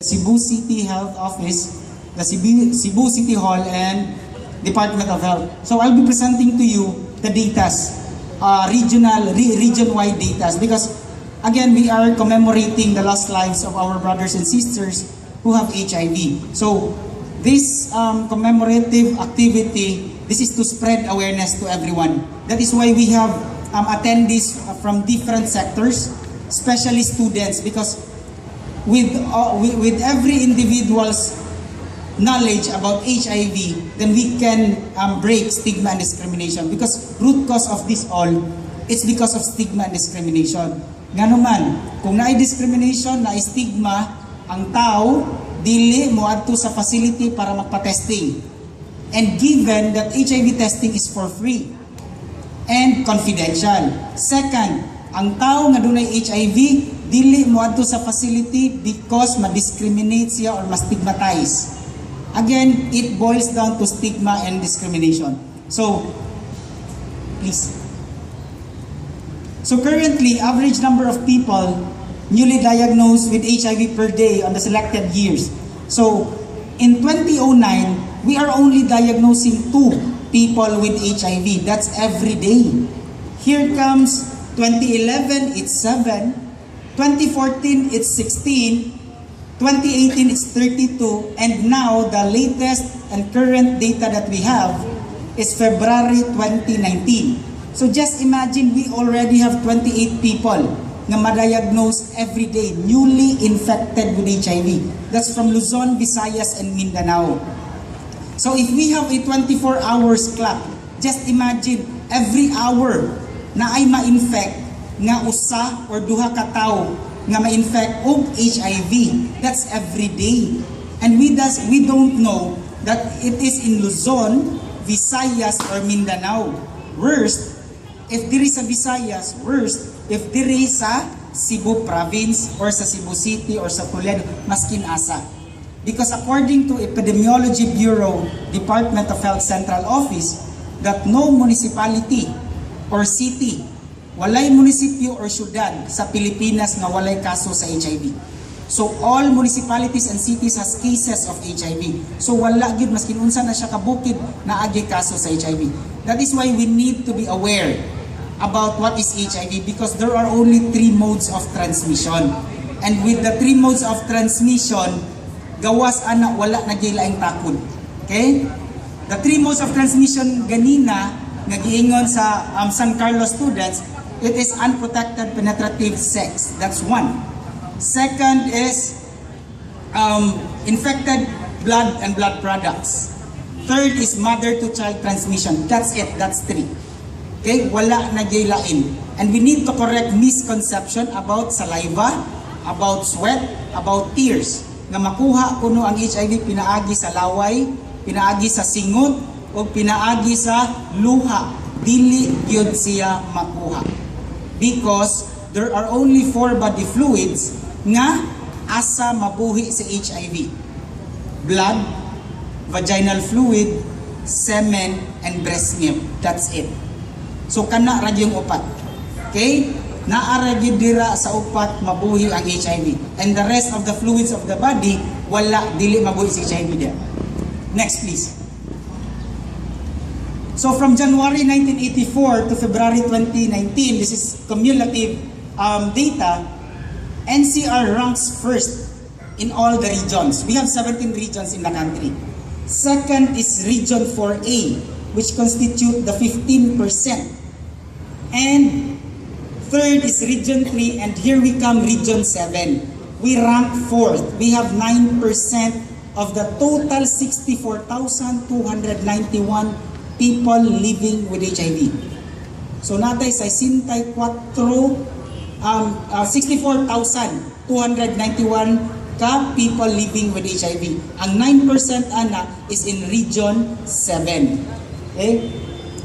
Cebu City Health Office, the Cebu City Hall, and Department of Health. So I'll be presenting to you the datas, region-wide datas, because again, we are commemorating the lost lives of our brothers and sisters who have HIV. So this commemorative activity, this is to spread awareness to everyone. That is why we have attendees from different sectors, especially students, because with every individual's knowledge about HIV, then we can break stigma and discrimination. Because root cause of this all, it's because of stigma and discrimination. Nga naman, kung naay discrimination, naay stigma, ang tao, dili mo adto sa facility para magpa-testing. And given that HIV testing is for free and confidential. Second, ang tao nga dunay HIV, dili mo adto sa facility because ma-discriminate siya or ma-stigmatize. Again, it boils down to stigma and discrimination. So, please. So currently, average number of people newly diagnosed with HIV per day on the selected years. So, in 2009, we are only diagnosing 2 people with HIV. That's every day. Here comes 2011, it's 7. 2014, it's 16. 2018, it's 32. And now, the latest and current data that we have is February 2019. So just imagine, we already have 28 people na ma-diagnose every day, newly infected with HIV. That's from Luzon, Visayas, and Mindanao. So if we have a 24 hours clock, just imagine, every hour na ay ma-infect nga usa or duha ka tawo nga ma-infect og HIV. That's every day. And we don't know that it is in Luzon, Visayas, or Mindanao. Worst, if diri sa Visayas, worst, if diri sa Cebu Province or sa Cebu City or sa Toledo, maskin asa. Because according to Epidemiology Bureau, Department of Health Central Office, that no municipality or city, walay munisipyo or syudad sa Pilipinas nga walay kaso sa HIV. So all municipalities and cities has cases of HIV. So wala gid maskin unsa na siya kabukid na agi kaso sa HIV. That is why we need to be aware about what is HIV, because there are only 3 modes of transmission. And with the 3 modes of transmission, gawas ana wala na gilaing takod. Okay? The 3 modes of transmission ganina nga giingon sa San Carlos students, it is unprotected penetrative sex. That's 1. Second is infected blood and blood products. Third is mother-to-child transmission. That's it. That's 3. Okay? Wala na gilain. And we need to correct misconception about saliva, about sweat, about tears. Nga makuha kuno ang HIV pinaagi sa laway, pinaagi sa singot, o pinaagi sa luha. Dili gyud siya makuha. Because there are only 4 body fluids nga asa mabuhi sa HIV. Blood, vaginal fluid, semen, and breast milk. That's it. So kana ra yung upat. Okay? Naara gyud dira sa upat mabuhi ang HIV. And the rest of the fluids of the body, wala, dili mabuhi sa HIV there. Next please. So from January 1984 to February 2019, this is cumulative data, NCR ranks first in all the regions. We have 17 regions in the country. Second is Region 4A, which constitute the 15%. And third is Region 3, and here we come Region 7. We rank 4th. We have 9% of the total 64,291 people living with HIV. So natay sa 64,291 ka people living with HIV. Ang 9% ana is in Region 7. Okay?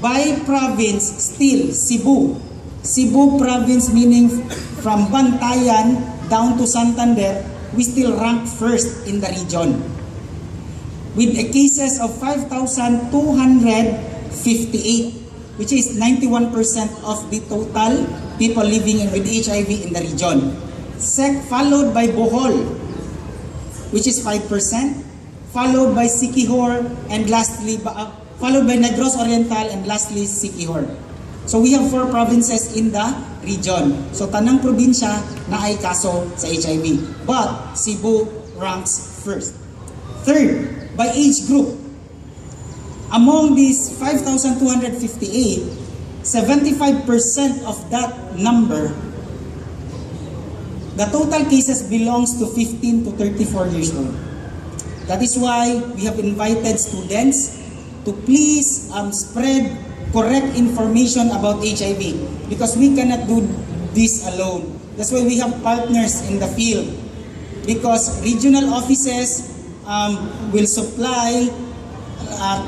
By province, still Cebu. Cebu province, meaning from Bantayan down to Santander, we still rank first in the region, with a cases of 5,258, which is 91% of the total people living with HIV in the region. Followed by Bohol, which is 5%, followed by Siquijor, and lastly, followed by Negros Oriental, and lastly, Siquijor. So we have 4 provinces in the region. So tanang probinsya na ay kaso sa HIV. But Cebu ranks first. Third, by age group. Among these 5,258, 75% of that number, the total cases belongs to 15 to 34 years old. That is why we have invited students to please spread correct information about HIV, because we cannot do this alone. That's why we have partners in the field, because regional offices will supply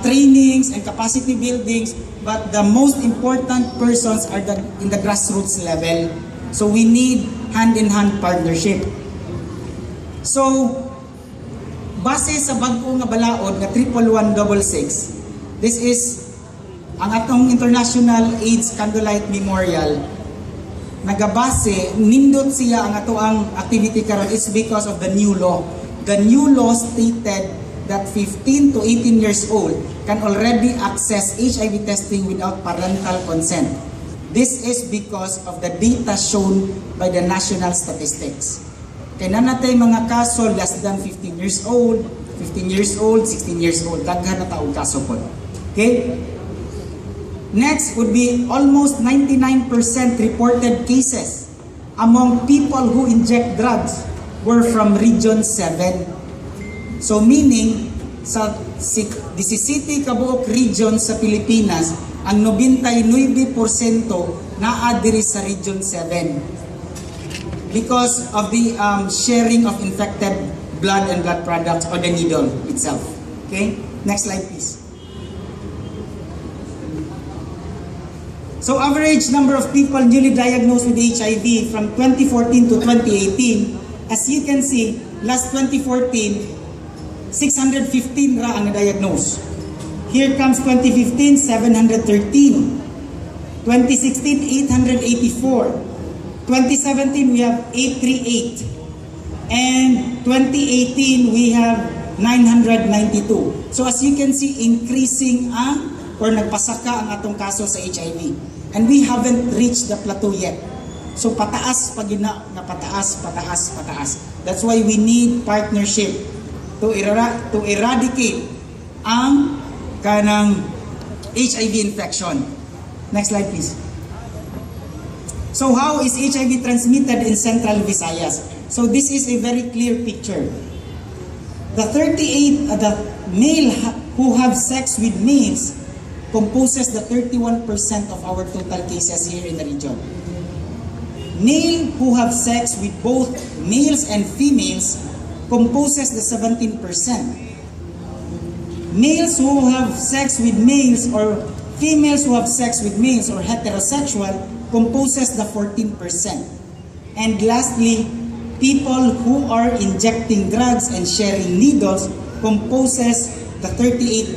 trainings and capacity buildings, but the most important persons are in the grassroots level. So we need hand-in-hand partnership. So, base sa bag-o nga balaod nga 11166, this is ang atong International AIDS Candlelight Memorial. Nagabase, nindot siya ang atoang activity karon is because of the new law. The new law stated that 15 to 18 years old can already access HIV testing without parental consent. This is because of the data shown by the national statistics. Kaya na natay mga kaso less than 15 years old, 15 years old, 16 years old. Daghan na taong kaso po. Okay? Next would be almost 99% reported cases among people who inject drugs were from Region 7. So meaning, sa 17 kabuok region sa Pilipinas, ang 99% naa diri sa Region 7 because of the sharing of infected blood and blood products or the needle itself. Okay? Next slide please. So average number of people newly diagnosed with HIV from 2014 to 2018, as you can see, last 2014, 615 ra ang na-diagnose. Here comes 2015, 713. 2016, 884. 2017, we have 838. And 2018, we have 992. So as you can see, increasing or nagpasaka ang atong kaso sa HIV. And we haven't reached the plateau yet. So pataas pag na pataas. That's why we need partnership to eradicate ang kanang HIV infection. Next slide please. So how is HIV transmitted in Central Visayas? So this is a very clear picture. The male who have sex with males composes the 31% of our total cases here in the region. Male who have sex with both males and females composes the 17%. Males who have sex with males or females who have sex with males or heterosexual composes the 14%. And lastly, people who are injecting drugs and sharing needles composes the 38%.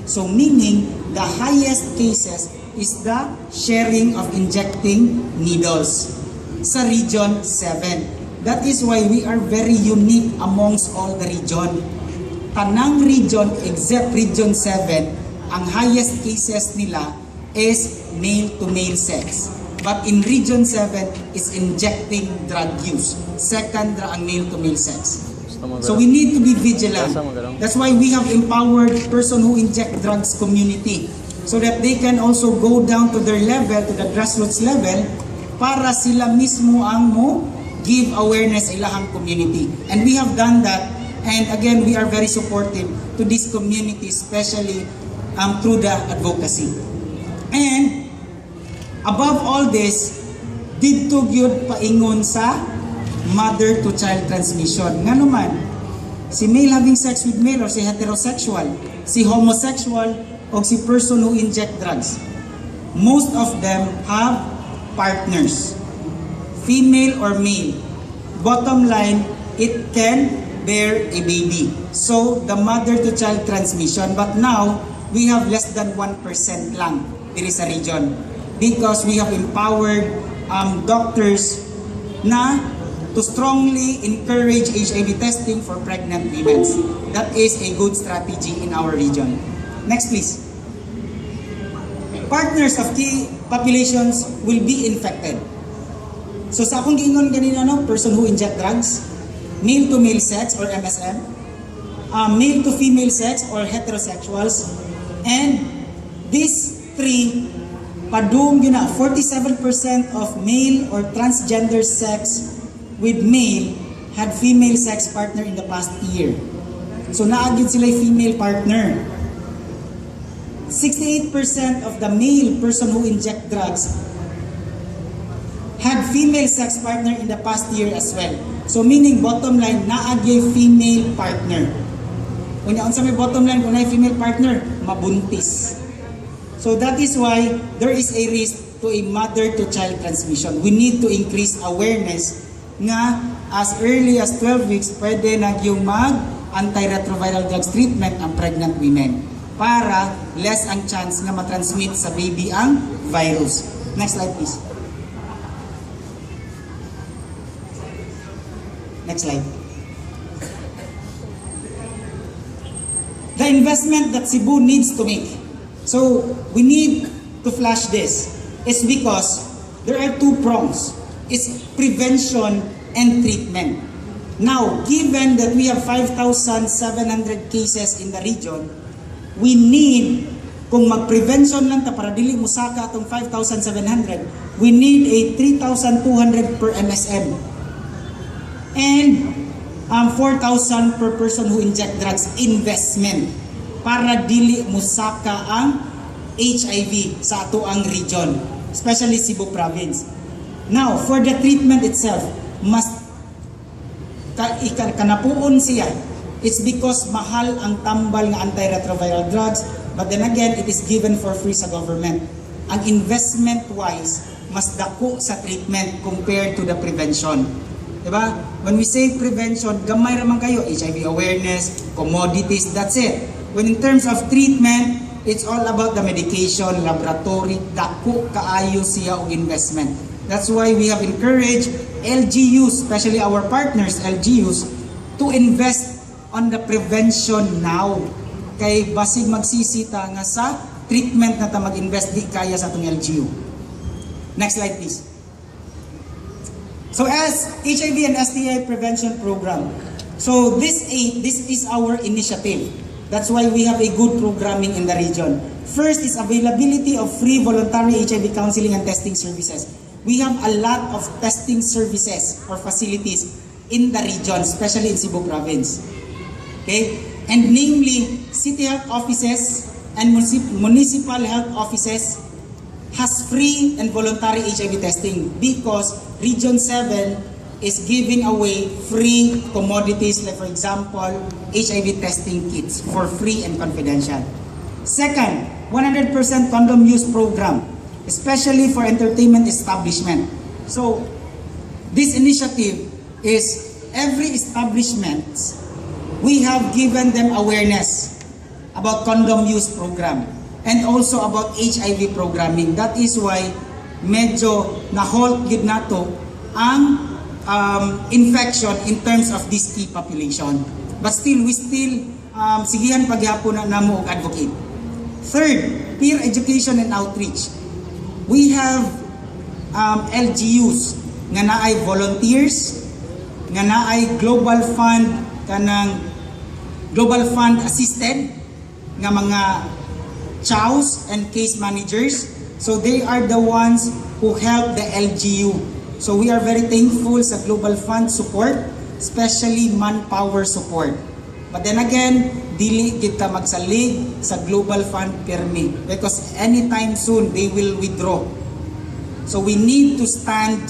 So meaning, the highest cases is the sharing of injecting needles sa Region 7. That is why we are very unique amongst all the region. Tanang region except Region 7, ang highest cases nila is male-to-male sex. But in Region 7 is injecting drug use. Second ra ang male-to-male sex. So we need to be vigilant. That's why we have empowered person who inject drugs community so that they can also go down to their level, to the grassroots level, para sila mismo ang give awareness sa ilahang community. And we have done that. And again, we are very supportive to this community, especially through the advocacy. And above all this, didto gyud paingon sa mother-to-child transmission. Nga naman, si male having sex with male or si heterosexual, si homosexual o si person who inject drugs, most of them have partners, female or male. Bottom line, it can bear a baby. So, the mother-to-child transmission. But now, we have less than 1% lang diri sa region because we have empowered doctors na to strongly encourage HIV testing for pregnant women. That is a good strategy in our region. Next please. Partners of key populations will be infected. So sa akong giingon ganina, no, person who inject drugs, male to male sex or MSM, male to female sex or heterosexuals, and these three, padung yun na, 47% of male or transgender sex with male had female sex partner in the past year. So naagid sila female partner. 68% of the male person who inject drugs had female sex partner in the past year as well. So meaning bottom line, naagay female partner. Kung unsa may bottom line, kung naay female partner, mabuntis. So that is why there is a risk to a mother-to-child transmission. We need to increase awareness nga as early as 12 weeks, pwede na yung mag-antiretroviral drugs treatment ang pregnant women para less ang chance na matransmit sa baby ang virus. Next slide please. Next slide. The investment that Cebu needs to make. So we need to flash this. It's because there are two prongs. It's prevention and treatment. Now, given that we have 5,700 cases in the region, we need, kung mag-prevention lang ta para dili musaka atong 5,700, we need a 3,200 per MSM. And 4,000 per person who inject drugs investment para dili musaka ang HIV sa ato ang region, especially Cebu province. Now, for the treatment itself, must kanapuon siya. It's because mahal ang tambal nga antiretroviral drugs, but then again, it is given for free sa government. Ang investment-wise, mas dako sa treatment compared to the prevention. Diba? When we say prevention, gamay raman kayo, HIV awareness, commodities, that's it. When in terms of treatment, it's all about the medication, laboratory, dako kaayo siya og investment. That's why we have encouraged LGUs, especially our partners, LGUs, to invest on the prevention now. Kay basig magsisita nga sa treatment na ta mag-invest di kaya sa atong LGU. Next slide please. So as HIV and STI prevention program, so this is our initiative. That's why we have a good programming in the region. First is availability of free voluntary HIV counseling and testing services. We have a lot of testing services or facilities in the region, especially in Cebu province. Okay? And namely, city health offices and municipal health offices has free and voluntary HIV testing because Region 7 is giving away free commodities like for example, HIV testing kits for free and confidential. Second, 100% condom use program, especially for entertainment establishment. So, this initiative is every establishment, we have given them awareness about condom use program and also about HIV programming. That is why medyo na-halt yun nato ang infection in terms of this key population. But still, we still sigihan paghapon na namo og advocate. Third, peer education and outreach. We have LGUs nga naay volunteers, nga naay global fund kanang global fund assisted nga mga chows and case managers. So they are the ones who help the LGU. So we are very thankful sa global fund support, especially manpower support. But then again, dili kita magsalig sa global fund permi because anytime soon they will withdraw. So we need to stand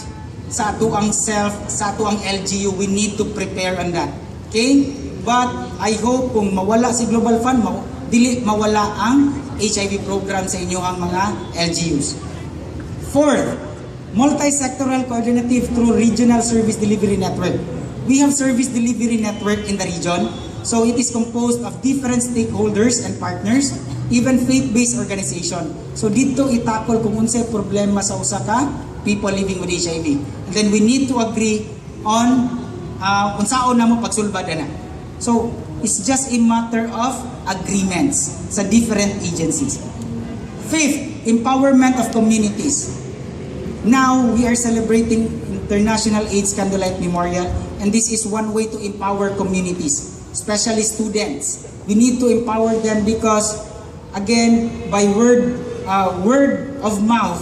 sa ato ang self, sa ato ang LGU, we need to prepare on that. Okay? But I hope kung mawala si global fund, dili mawala ang HIV program sa inyo ang mga LGUs. Fourth, multi-sectoral coordinative through regional service delivery network. We have service delivery network in the region. So it is composed of different stakeholders and partners, even faith-based organization. So dito itakol kung unsay problema sa usa ka people living with HIV. And then we need to agree on unsaon namo pagsulbad ana. So it's just a matter of agreements sa different agencies. Fifth, empowerment of communities. Now we are celebrating International AIDS Candlelight Memorial, and this is one way to empower communities, especially students. We need to empower them because, again, by word of mouth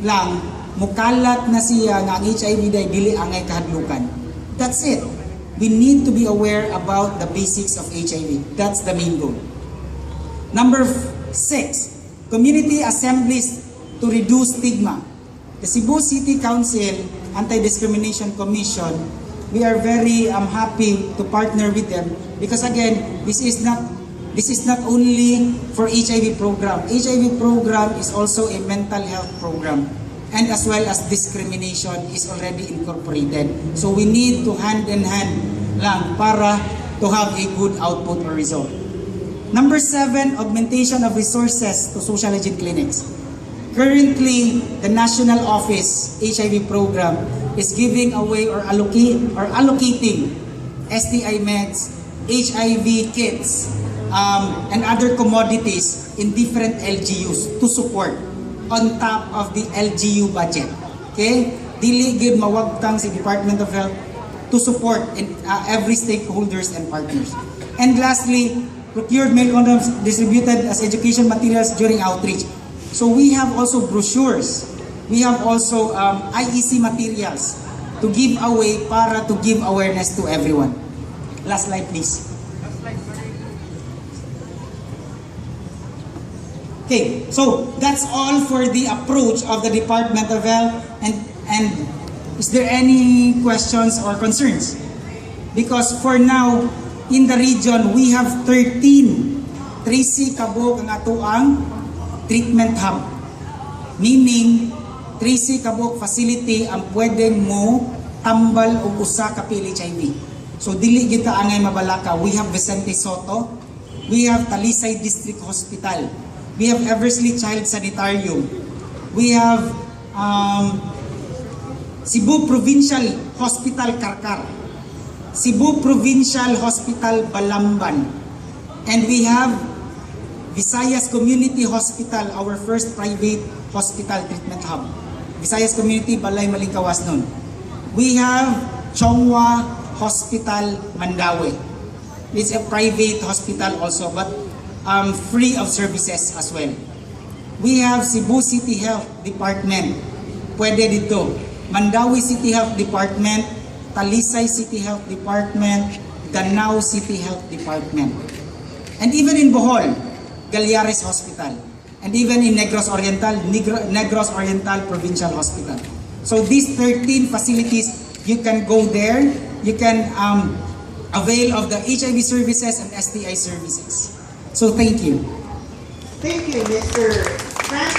lang, mukalat na siya nga ang HIV dili angay kahadlukan. That's it. We need to be aware about the basics of HIV. That's the main goal. Number 6, community assemblies to reduce stigma. The Cebu City Council Anti-Discrimination Commission, we are very happy to partner with them because again, this is not only for HIV program. HIV program is also a mental health program, and as well as discrimination is already incorporated. So we need to hand in hand lang para to have a good output or result. Number 7, augmentation of resources to social hygiene clinics. Currently, the National Office HIV program is giving away or allocating STI meds, HIV kits, and other commodities in different LGUs to support on top of the LGU budget. Okay? Dili gid mawagtang si Department of Health to support in every stakeholders and partners. And lastly, procured male condoms distributed as education materials during outreach. So we have also brochures. We have also IEC materials to give away para to give awareness to everyone. Last slide, please. Okay, so that's all for the approach of the Department of Health. And is there any questions or concerns? Because for now, in the region, we have 13 kabog ang atuang treatment hub. Meaning, 13 kabog facility ang pwedeng mo tambal o usa ka PL-HIV. So dili kita angay mabalaka. We have Vicente Soto, we have Talisay District Hospital, we have Eversley Child Sanitarium, we have Cebu Provincial Hospital Karkar, Cebu Provincial Hospital Balamban, and we have Visayas Community Hospital, our first private hospital treatment hub. Visayas Community, Balay Malingkawas nun. We have Chongwa Hospital, Mandaue. It's a private hospital also, but free of services as well. We have Cebu City Health Department. Pwede dito. Mandaue City Health Department, Talisay City Health Department, Danao City Health Department. And even in Bohol, Galyares Hospital, and even in Negros Oriental Provincial Hospital. So these 13 facilities, you can go there, you can avail of the HIV services and STI services. So thank you. Thank you, Mr. Francis.